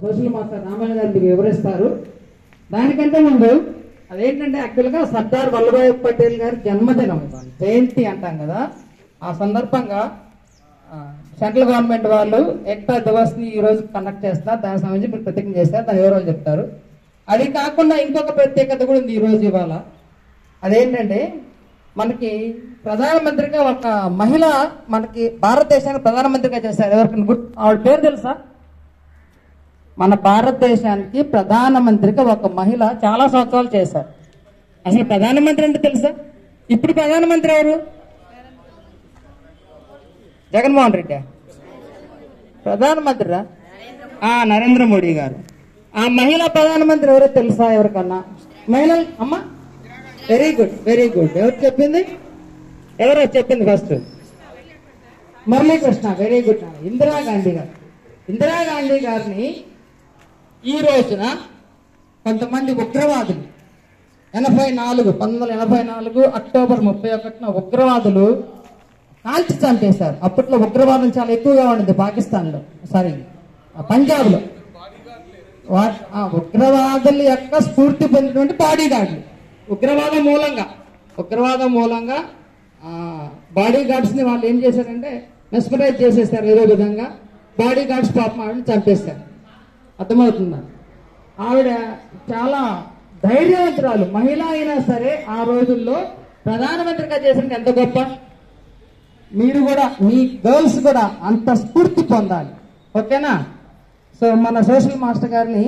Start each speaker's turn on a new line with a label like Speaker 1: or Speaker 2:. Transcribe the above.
Speaker 1: Social master Ramayana గారు మీకు వివరిస్తారు. దానికంటే ముందు అదేంటంటే యాక్చువల్గా సర్దార్ వల్లభాయ్ పటేల్ గారి జన్మదినం జయంతి అంటాం కదా. ఆ సందర్భంగా సెంట్రల్ గవర్నమెంట్ వాళ్ళు ఏక్తా దివస్ ని ఈ రోజు కండక్ట్ చేస్తున్నారు. దానికి సంబంధించి మీరు ప్రతిజ్ఞ చేస్తారు, దాని వివరాలు చెప్తారు. అది కాకుండా ఇంకొక ప్రత్యేకత కూడా ఉంది ఈ రోజు ఇవాళ. అదేంటంటే మనకి ప్రధానమంత్రిగా ఒక మహిళ మనకి భారతదేశానికి ప్రధానమంత్రిగా చేశారు. ఎవరికి ఆవిడ పేరు తెలుసా? మన భారతదేశానికి ప్రధానమంత్రిగా ఒక మహిళ చాలా సంవత్సరాలు చేశారు. అసలు ప్రధానమంత్రి అంటే తెలుసా? ఇప్పుడు ప్రధానమంత్రి ఎవరు? జగన్మోహన్ రెడ్డి. ప్రధానమంత్రిరా? నరేంద్ర మోడీ గారు. ఆ మహిళా ప్రధానమంత్రి ఎవరో తెలుసా ఎవరికన్నా? మహిళలు అమ్మ వెరీ గుడ్ వెరీ గుడ్. ఎవరు చెప్పింది? ఎవరో చెప్పింది first? Muralikrishna. Very good. Indira Gandhi గారు. ఇందిరాగాంధీ గారిని ఈ రోజున కొంతమంది ఉగ్రవాదులు 1984 అక్టోబర్ 31న ఉగ్రవాదులు కాల్చి చంపేశారు. అప్పట్లో ఉగ్రవాదం చాలా ఎక్కువగా ఉండేది పాకిస్తాన్లో, సారీ పంజాబ్లో. ఉగ్రవాదుల యొక్క స్ఫూర్తి పొందినటువంటి బాడీ గార్డులు ఉగ్రవాదం మూలంగా బాడీ గార్డ్స్ ని వాళ్ళు ఏం చేశారంటే మెస్మరైజ్ చేసేస్తారు. ఏదో విధంగా బాడీ గార్డ్స్ పాపం ఆవిడని చంపేశారు. అర్థమవుతుందా? ఆవిడ చాలా ధైర్యవంతురాలు. మహిళ అయినా సరే ఆ రోజుల్లో ప్రధానమంత్రిగా చేసిన ఎంత గొప్ప. మీరు కూడా మీ గర్ల్స్ కూడా అంత స్ఫూర్తి పొందాలి. ఓకేనా? సో మన సోషల్ మాస్టర్ గారిని